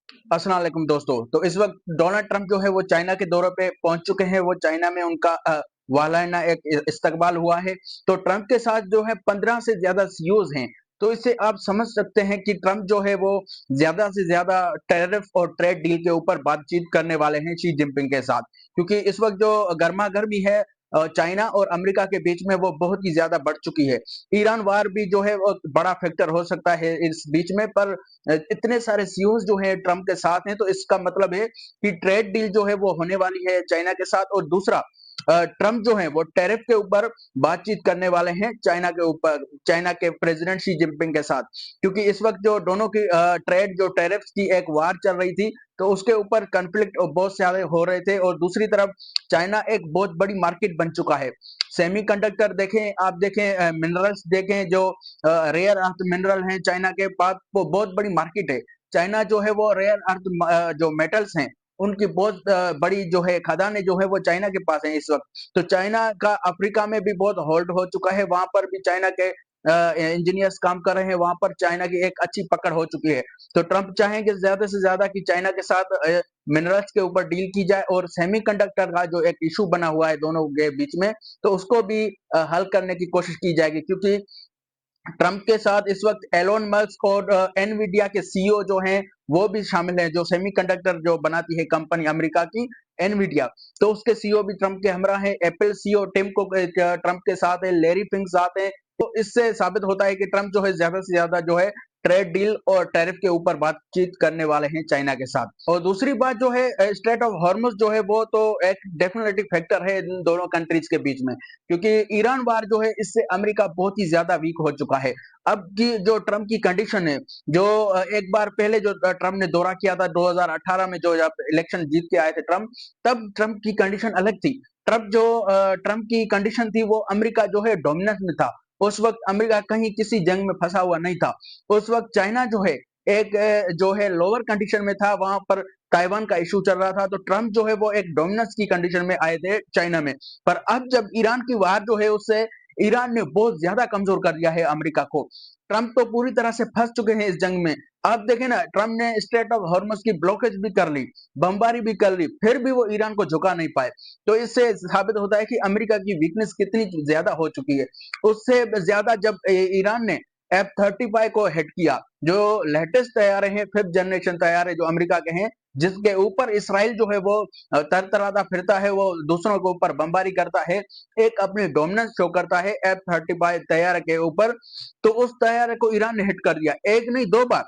अस्सलाम वालेकुम दोस्तों। तो इस वक्त डोनाल्ड ट्रंप जो है वो चाइना के दौरे पे पहुंच चुके हैं। वो चाइना में उनका वालाना एक इस्तकबाल हुआ है। तो ट्रंप के साथ जो है 15 से ज्यादा सीईओज हैं। तो इससे आप समझ सकते हैं कि ट्रंप जो है वो ज्यादा से ज्यादा टैरिफ और ट्रेड डील के ऊपर बातचीत करने वाले हैं शी जिनपिंग के साथ, क्योंकि इस वक्त जो गर्मा गर्मी है चाइना और अमेरिका के बीच में वो बहुत ही ज्यादा बढ़ चुकी है। ईरान वार भी जो है वो बड़ा फैक्टर हो सकता है इस बीच में, पर इतने सारे सीईओज जो हैं ट्रम्प के साथ हैं, तो इसका मतलब है कि ट्रेड डील जो है वो होने वाली है चाइना के साथ। और दूसरा, ट्रम्प जो है वो टैरिफ के ऊपर बातचीत करने वाले हैं चाइना के ऊपर, चाइना के प्रेसिडेंट शी जिनपिंग के साथ, क्योंकि इस वक्त जो दोनों की ट्रेड जो टैरिफ की एक वार चल रही थी, तो उसके ऊपर कन्फ्लिक्ट बहुत सारे हो रहे थे। और दूसरी तरफ चाइना एक बहुत बड़ी मार्केट बन चुका है। सेमीकंडक्टर देखें, आप देखें, मिनरल्स देखें, जो रेयर अर्थ मिनरल हैं चाइना के पास, वो बहुत बड़ी मार्केट है। चाइना जो है वो रेयर अर्थ जो मेटल्स हैं उनकी बहुत बड़ी जो है खदानें जो है वो चाइना के पास है इस वक्त। तो चाइना का अफ्रीका में भी बहुत होल्ड हो चुका है, वहां पर भी चाइना के इंजीनियर्स काम कर रहे हैं, वहां पर चाइना की एक अच्छी पकड़ हो चुकी है। तो ट्रंप चाहेंगे ज्यादा से ज्यादा कि चाइना के साथ मिनरल्स के ऊपर डील की जाए, और सेमीकंडक्टर का जो एक इशू बना हुआ है दोनों के बीच में, तो उसको भी हल करने की कोशिश की जाएगी, क्योंकि ट्रंप के साथ इस वक्त एलोन मस्क और एनवीडिया के सीईओ जो हैं वो भी शामिल हैं, जो सेमीकंडक्टर जो बनाती है कंपनी अमेरिका की एनवीडिया। तो उसके सीईओ भी ट्रंप के हमरा हैं। Apple CEO Tim Cook Trump के साथ है, लेरी फिंक साथ है। तो इससे साबित होता है कि ट्रंप जो है ज्यादा से ज्यादा जो है ट्रेड डील और टैरिफ के ऊपर बातचीत करने वाले हैं चाइना के साथ। और दूसरी बात जो है, स्ट्रेट ऑफ हॉर्मुज जो है वो तो एक डेफिनेटिव फैक्टर है इन दोनों कंट्रीज के बीच में, क्योंकि ईरान वार जो है इससे अमेरिका बहुत ही ज्यादा वीक हो चुका है। अब की जो ट्रम्प की कंडीशन है, जो एक बार पहले जो ट्रम्प ने दौरा किया था 2018 में, जो जब इलेक्शन जीत के आए थे ट्रम्प, तब ट्रम्प की कंडीशन अलग थी। ट्रम्प की कंडीशन थी, वो अमेरिका जो है डोमिनेंस में था। उस वक्त अमेरिका कहीं किसी जंग में फंसा हुआ नहीं था। उस वक्त चाइना जो है एक जो है लोअर कंडीशन में था, वहां पर ताइवान का इशू चल रहा था। तो ट्रम्प जो है वो एक डोमिनेंस की कंडीशन में आए थे चाइना में। पर अब जब ईरान की वार जो है उससे ईरान ने बहुत ज्यादा कमजोर कर दिया है अमेरिका को। ट्रंप तो पूरी तरह से फंस चुके हैं इस जंग में। आप देखें ना, ट्रंप ने स्ट्रेट ऑफ हॉर्मस की ब्लॉकेज भी कर ली, बमबारी भी कर ली, फिर भी वो ईरान को झुका नहीं पाए। तो इससे साबित होता है कि अमेरिका की वीकनेस कितनी ज्यादा हो चुकी है। उससे ज्यादा जब ईरान ने F-35 को हिट किया, जो लेटेस्ट तैयारे हैं, फिफ्थ जनरेशन तैयारे जो अमेरिका के हैं, जिसके ऊपर इसराइल जो है वो तरतराता फिरता है, वो दूसरों के ऊपर बमबारी करता है, एक अपनी डोमिनेंस शो करता है F-35 तैयारे के ऊपर। तो उस तैयारे को ईरान ने हिट कर दिया, एक नहीं दो बार।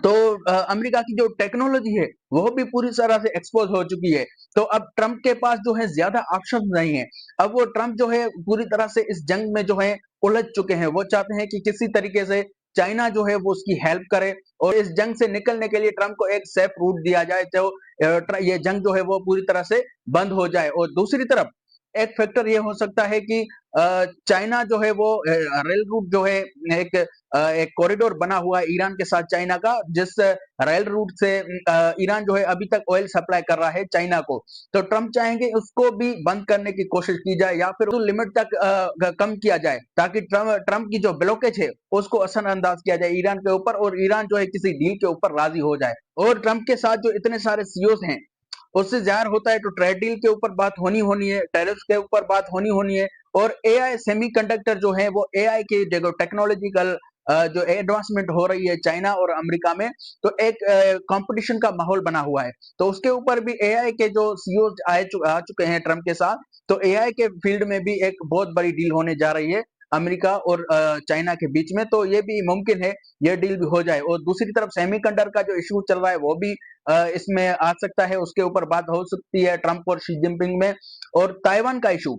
तो अमेरिका की जो टेक्नोलॉजी है वो भी पूरी तरह से एक्सपोज हो चुकी है। तो अब ट्रंप के पास जो है ज्यादा ऑप्शन नहीं है। अब वो ट्रंप जो है पूरी तरह से इस जंग में जो है उलझ चुके हैं। वो चाहते हैं कि किसी तरीके से चाइना जो है वो उसकी हेल्प करे, और इस जंग से निकलने के लिए ट्रंप को एक सेफ रूट दिया जाए, तो ये जंग जो है वो पूरी तरह से बंद हो जाए। और दूसरी तरफ एक फैक्टर ये हो सकता है कि चाइना जो है वो रेल रूट जो है, एक एक कॉरिडोर बना हुआ है ईरान के साथ चाइना का, जिस रेल रूट से ईरान जो है अभी तक ऑयल सप्लाई कर रहा है चाइना को। तो ट्रंप चाहेंगे उसको भी बंद करने की कोशिश की जाए, या फिर लिमिट तक कम किया जाए, ताकि ट्रंप की जो ब्लॉकेज है उसको असरअंदाज किया जाए ईरान के ऊपर, और ईरान जो है किसी डील के ऊपर राजी हो जाए। और ट्रंप के साथ जो इतने सारे सीईओज हैं, उससे जाहिर होता है तो ट्रेड डील के ऊपर बात होनी है, टैरिफ के ऊपर बात होनी है। और एआई सेमीकंडक्टर जो है वो एआई की जो टेक्नोलॉजिकल जो एडवांसमेंट हो रही है चाइना और अमेरिका में, तो एक कंपटीशन का माहौल बना हुआ है। तो उसके ऊपर भी एआई के जो सीईओ आ चुके हैं ट्रम्प के साथ, तो एआई के फील्ड में भी एक बहुत बड़ी डील होने जा रही है अमेरिका और चाइना के बीच में। तो ये भी मुमकिन है ये डील भी हो जाए। और दूसरी तरफ सेमीकंडक्टर का जो इशू चल रहा है वो भी इसमें आ सकता है, उसके ऊपर बात हो सकती है ट्रंप और शी जिनपिंग में। और ताइवान का इशू,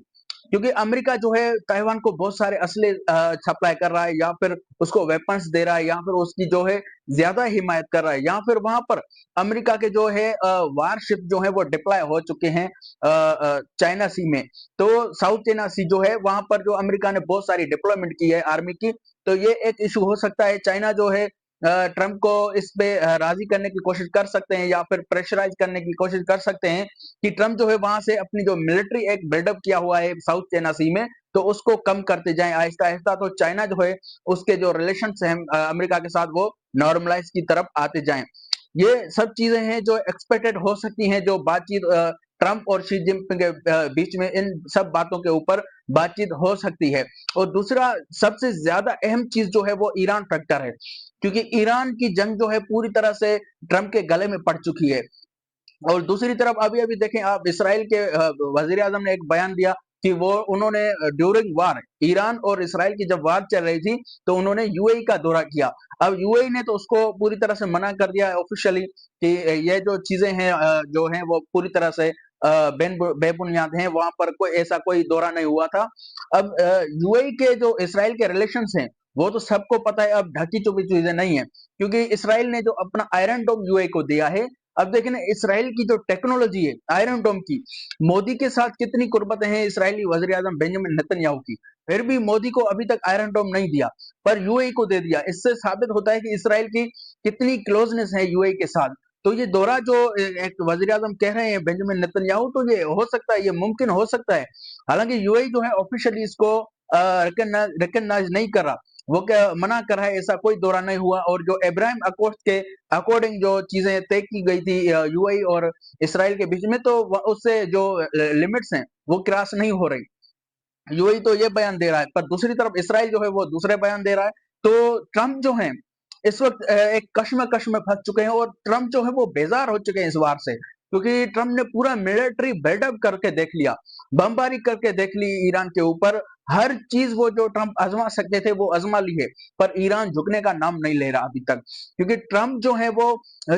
क्योंकि अमेरिका जो है ताइवान को बहुत सारे असले सप्लाई कर रहा है, या फिर उसको वेपन्स दे रहा है, या फिर उसकी जो है ज्यादा हिमायत कर रहा है, या फिर वहां पर अमेरिका के जो है वारशिप जो है वो डिप्लॉय हो चुके हैं चाइना सी में। तो साउथ चाइना सी जो है वहां पर जो अमेरिका ने बहुत सारी डिप्लॉयमेंट की है आर्मी की। तो ये एक इशू हो सकता है। चाइना जो है ट्रंप को इस पे राजी करने की कोशिश कर सकते हैं, या फिर प्रेशराइज करने की कोशिश कर सकते हैं कि ट्रंप जो है वहां से अपनी जो मिलिट्री एक बिल्डअप किया हुआ है साउथ चाइना सी में, तो उसको कम करते जाएं आहिस्ता आहिस्ता। तो चाइना जो है उसके जो रिलेशन है अमेरिका के साथ, वो नॉर्मलाइज की तरफ आते जाएं। ये सब चीजें हैं जो एक्सपेक्टेड हो सकती हैं, जो बातचीत ट्रंप और शी जिनपिंग के बीच में इन सब बातों के ऊपर बातचीत हो सकती है। और दूसरा सबसे ज्यादा अहम चीज जो है वो ईरान फैक्टर है, क्योंकि ईरान की जंग जो है पूरी तरह से ट्रंप के गले में पड़ चुकी है। और दूसरी तरफ अभी अभी देखें आप, इसराइल के वजीर आजम ने एक बयान दिया कि वो उन्होंने ड्यूरिंग वार, ईरान और इसराइल की जब वार चल रही थी तो उन्होंने यूएई का दौरा किया। अब यूएई ने तो उसको पूरी तरह से मना कर दिया है ऑफिशियली कि ये जो चीजें हैं जो हैं वो पूरी तरह से बेबुनियाद हैं, वहां पर कोई ऐसा कोई दौरा नहीं हुआ था। अब यूएई के जो इसराइल के रिलेशंस हैं वो तो सबको पता है, अब ढकी छुपी चीजें नहीं है, क्योंकि इसराइल ने जो अपना आयरन डोम यूएई को दिया है। अब देखें ना, इसराइल की जो टेक्नोलॉजी है आयरन डोम की, मोदी के साथ कितनी कुर्बतें हैं इसराइली वजीर आजम बेंजामिन नेतन्याहू की, फिर भी मोदी को अभी तक आयरन डोम नहीं दिया, पर यूएई को दे दिया। इससे साबित होता है कि इसराइल की कितनी क्लोजनेस है यूएई के साथ। तो ये दौरा जो एक वजीर आजम कह रहे हैं बेंजामिन नेतन्याहू, तो ये हो सकता है, ये मुमकिन हो सकता है। हालांकि यूएई जो है ऑफिशियली इसको रिकग्नाइज नहीं कर रहा, वो क्या मना कर रहा है, ऐसा कोई दौरा नहीं हुआ। और जो इब्राहिम अकॉर्ड के अकॉर्डिंग जो चीजें तय की गई थी यूएई और इसराइल के बीच में, तो उससे जो लिमिट्स हैं वो क्रॉस नहीं हो रही। यूएई तो ये बयान दे रहा है, पर दूसरी तरफ इसराइल जो है वो दूसरे बयान दे रहा है। तो ट्रंप जो है इस वक्त एक कश्मकश में फंस चुके हैं, और ट्रंप जो है वो बेजार हो चुके हैं इस वार से, क्योंकि ट्रंप ने पूरा मिलिट्री बिल्डअप करके देख लिया, बमबारी करके देख ली ईरान के ऊपर। हर चीज वो जो ट्रंप आजमा सकते थे वो आजमा ली है, पर ईरान झुकने का नाम नहीं ले रहा अभी तक, क्योंकि ट्रंप जो है वो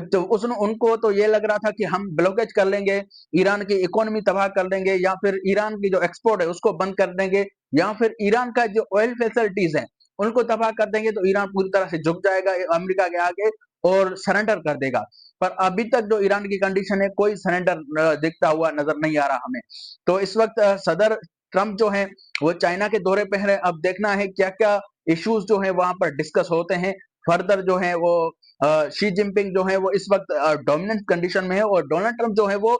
तो उसने उनको तो ये लग रहा था कि हम ब्लॉकेज कर लेंगे, ईरान की इकोनॉमी तबाह कर देंगे, या फिर ईरान की जो एक्सपोर्ट है उसको बंद कर देंगे, या फिर ईरान का जो ऑयल फैसिलिटीज है उनको तबाह कर देंगे, तो ईरान पूरी तरह से झुक जाएगा अमेरिका के आगे और सरेंडर कर देगा। पर अभी तक जो ईरान की कंडीशन है, कोई सरेंडर दिखता हुआ नजर नहीं आ रहा हमें। तो इस वक्त सदर ट्रंप जो है वो चाइना के दौरे पे है। अब देखना है क्या क्या इश्यूज जो है वहां पर डिस्कस होते हैं फर्दर। जो है वो शी जिनपिंग जो है वो इस वक्त डोमिनेंट कंडीशन में है, और डोनाल्ड ट्रंप जो है वो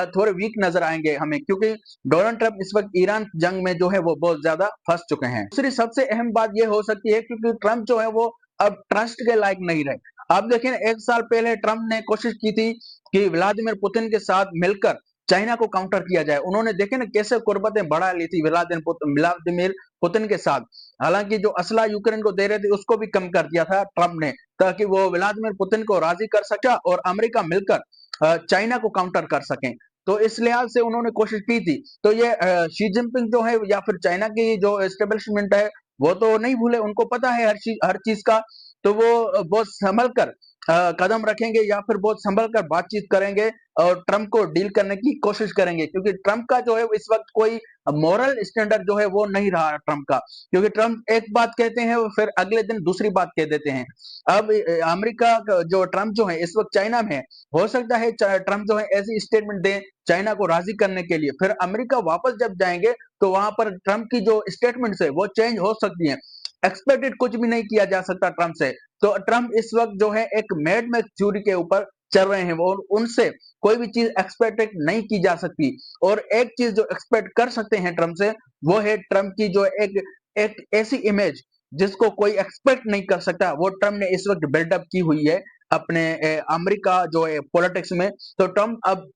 थोड़े वीक नजर आएंगे हमें, क्योंकि डोनाल्ड ट्रंप इस वक्त ईरान जंग में जो है वो बहुत ज्यादा फंस चुके हैं। दूसरी सबसे अहम बात यह हो सकती है, क्योंकि ट्रंप जो है वो अब ट्रस्ट के लायक नहीं रहे। आप देखें, एक साल पहले ट्रंप ने कोशिश की थी कि व्लादिमीर पुतिन के साथ मिलकर चाइना को काउंटर किया जाए। उन्होंने देखे ना कैसे कुर्बतें बढ़ा ली थी व्लादिमीर पुतिन के साथ। हालांकि जो असला यूक्रेन को दे रहे थे उसको भी कम कर दिया था ट्रंप ने, ताकि वो व्लादिमीर पुतिन को राजी कर सका और अमेरिका मिलकर चाइना को काउंटर कर सकें। तो इस लिहाज से उन्होंने कोशिश की थी। तो ये शी जिनपिंग जो है या फिर चाइना की जो एस्टेब्लिशमेंट है वो तो नहीं भूले, उनको पता है हर चीज का। तो वो बहुत संभल कर कदम रखेंगे, या फिर बहुत संभल कर बातचीत करेंगे और ट्रंप को डील करने की कोशिश करेंगे, क्योंकि ट्रंप का जो है इस वक्त कोई मॉरल स्टैंडर्ड जो है वो नहीं रहा ट्रंप का। क्योंकि ट्रंप एक बात कहते हैं फिर अगले दिन दूसरी बात कह देते हैं। अब अमेरिका जो ट्रंप जो है इस वक्त चाइना में है, हो सकता है ट्रंप जो है ऐसी स्टेटमेंट दे चाइना को राजी करने के लिए, फिर अमेरिका वापस जब जाएंगे तो वहां पर ट्रंप की जो स्टेटमेंट्स है वो चेंज हो सकती है। एक्सपेक्टेड कुछ भी नहीं किया जा सकता ट्रंप से। तो ट्रंप इस वक्त जो है एक मैड मैक्स थ्योरी के ऊपर चल रहे हैं, वो उनसे कोई भी चीज एक्सपेक्ट नहीं की जा सकती। और एक चीज जो एक्सपेक्ट कर सकते हैं ट्रंप से, वो है ट्रंप की जो एक एक ऐसी इमेज जिसको कोई एक्सपेक्ट नहीं कर सकता, वो ट्रंप ने इस वक्त बिल्डअप की हुई है अपने अमेरिका जो है पॉलिटिक्स में। तो ट्रंप अब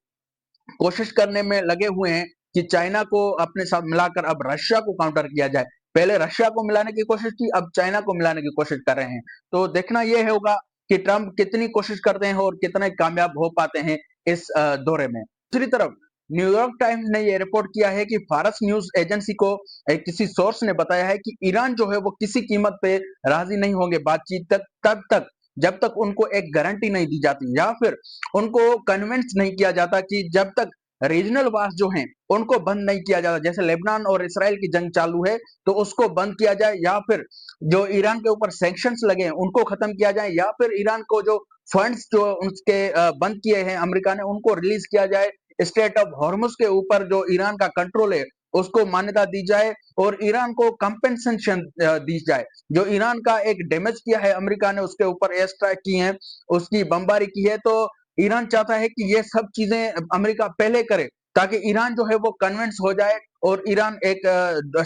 कोशिश करने में लगे हुए हैं कि चाइना को अपने साथ मिलाकर अब रशिया को काउंटर किया जाए। पहले रशिया को मिलाने की कोशिश की, अब चाइना को मिलाने की कोशिश कर रहे हैं। तो देखना यह होगा कि ट्रंप कितनी कोशिश करते हैं और कितने कामयाब हो पाते हैं इस दौरे में। दूसरी तरफ न्यूयॉर्क टाइम्स ने यह रिपोर्ट किया है कि फारस न्यूज एजेंसी को किसी सोर्स ने बताया है कि ईरान जो है वो किसी कीमत पे राजी नहीं होंगे बातचीत तब तक जब तक उनको एक गारंटी नहीं दी जाती, या फिर उनको कन्विंस नहीं किया जाता कि जब तक रीजनल वार जो हैं उनको बंद नहीं किया जाता, जैसे लेबनान और इसराइल की जंग चालू है तो उसको बंद किया जाए, या फिर जो ईरान के ऊपर सैंक्शंस लगे हैं उनको खत्म किया जाए, या फिर ईरान को जो फंड्स जो उसके बंद किए हैं अमेरिका ने उनको रिलीज किया जाए। स्टेट ऑफ हॉर्मुज के ऊपर जो ईरान का कंट्रोल है उसको मान्यता दी जाए, और ईरान को कंपेंसेशन दी जाए। जो ईरान का एक डैमेज किया है अमेरिका ने, उसके ऊपर एयर स्ट्राइक की है, उसकी बमबारी की है, तो ईरान चाहता है कि ये सब चीजें अमेरिका पहले करे, ताकि ईरान जो है वो कन्विंस हो जाए और ईरान एक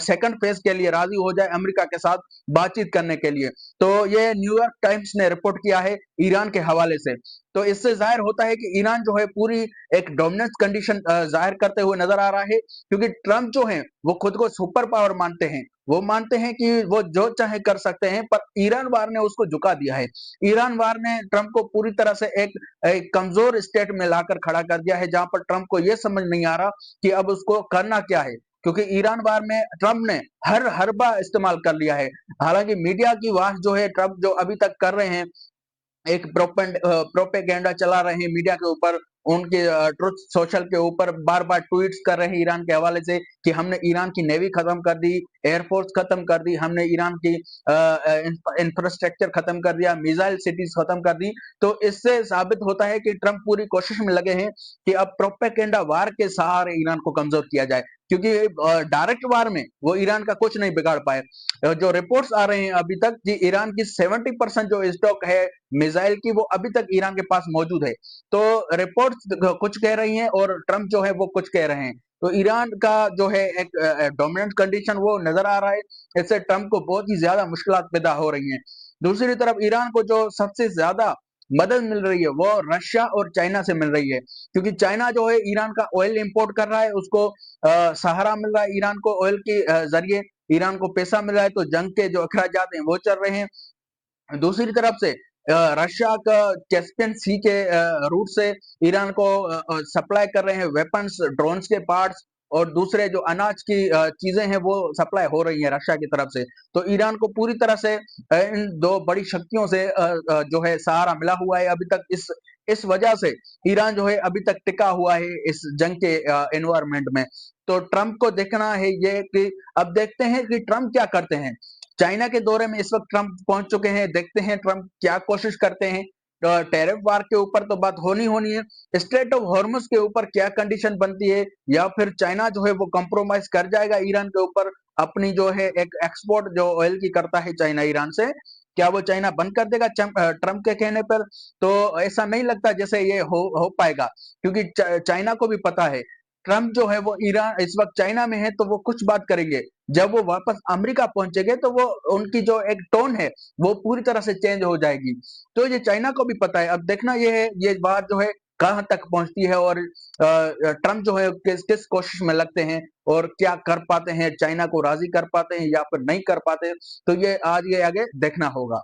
सेकंड फेज के लिए राजी हो जाए अमेरिका के साथ बातचीत करने के लिए। तो ये न्यूयॉर्क टाइम्स ने रिपोर्ट किया है ईरान के हवाले से। तो इससे जाहिर होता है कि ईरान जो है पूरी एक डोमिनेंस कंडीशन जाहिर करते हुए नजर आ रहा है, क्योंकि ट्रंप जो है वो खुद को सुपर पावर मानते हैं। वो मानते हैं कि वो जो चाहे कर सकते हैं, पर ईरान वार ने उसको झुका दिया है। ईरान वार ने ट्रंप को पूरी तरह से एक कमजोर स्टेट में लाकर खड़ा कर दिया है, जहां पर ट्रंप को यह समझ नहीं आ रहा कि अब उसको करना क्या है, क्योंकि ईरान वार में ट्रंप ने हर हरबा इस्तेमाल कर लिया है। हालांकि मीडिया की वाह जो है ट्रंप जो अभी तक कर रहे हैं, एक प्रोपेगेंडा चला रहे हैं मीडिया के ऊपर, उनके ट्रुथ सोशल के ऊपर बार बार ट्वीट्स कर रहे हैं ईरान के हवाले से कि हमने ईरान की नेवी खत्म कर दी, एयरफोर्स खत्म कर दी, हमने ईरान की इंफ्रास्ट्रक्चर खत्म कर दिया, मिसाइल सिटीज खत्म कर दी। तो इससे साबित होता है कि ट्रंप पूरी कोशिश में लगे हैं कि अब प्रोपेगेंडा वार के सहारे ईरान को कमजोर किया जाए, क्योंकि डायरेक्ट वार में वो ईरान का कुछ नहीं बिगाड़ पाए। जो रिपोर्ट्स आ रहे हैं अभी तक कि ईरान की 70% जो स्टॉक है मिसाइल की, वो अभी तक ईरान के पास मौजूद है। तो रिपोर्ट्स कुछ कह रही हैं और ट्रंप जो है वो कुछ कह रहे हैं। तो ईरान का जो है एक डोमिनेंट कंडीशन वो नजर आ रहा है। इससे ट्रंप को बहुत ही ज्यादा मुश्किलात पैदा हो रही हैं। दूसरी तरफ ईरान को जो सबसे ज्यादा मदद मिल रही है वो रशिया और चाइना से मिल रही है, क्योंकि चाइना जो है ईरान का ऑयल इंपोर्ट कर रहा है, उसको सहारा मिल रहा है ईरान को ऑयल के जरिए, ईरान को पैसा मिल रहा है, तो जंग के जो अखराजात हैं वो चल रहे हैं। दूसरी तरफ से रशिया का कैस्पियन सी के रूट से ईरान को सप्लाई कर रहे हैं वेपन्स, ड्रोन्स के पार्ट्स और दूसरे जो अनाज की चीजें हैं वो सप्लाई हो रही हैं रशिया की तरफ से। तो ईरान को पूरी तरह से इन दो बड़ी शक्तियों से जो है सहारा मिला हुआ है अभी तक। इस वजह से ईरान जो है अभी तक टिका हुआ है इस जंग के एनवायरमेंट में। तो ट्रंप को देखना है ये कि अब देखते हैं कि ट्रंप क्या करते हैं। चाइना के दौरे में इस वक्त ट्रंप पहुंच चुके हैं, देखते हैं ट्रंप क्या कोशिश करते हैं। टैरिफ वार के ऊपर तो बात होनी होनी है, स्ट्रेट ऑफ हॉर्मुज के ऊपर क्या कंडीशन बनती है, या फिर चाइना जो है वो कंप्रोमाइज कर जाएगा ईरान के ऊपर, अपनी जो है एक एक्सपोर्ट जो ऑयल की करता है चाइना ईरान से, क्या वो चाइना बंद कर देगा ट्रंप के कहने पर। तो ऐसा नहीं लगता जैसे ये हो पाएगा, क्योंकि चाइना को भी पता है ट्रंप जो है वो ईरान इस वक्त चाइना में है तो वो कुछ बात करेंगे, जब वो वापस अमेरिका पहुंचेंगे तो वो उनकी जो एक टोन है वो पूरी तरह से चेंज हो जाएगी। तो ये चाइना को भी पता है। अब देखना ये है ये बात जो है कहां तक पहुंचती है, और ट्रंप जो है किस किस कोशिश में लगते हैं और क्या कर पाते हैं, चाइना को राजी कर पाते हैं या फिर नहीं कर पाते। तो ये आज ये आगे देखना होगा।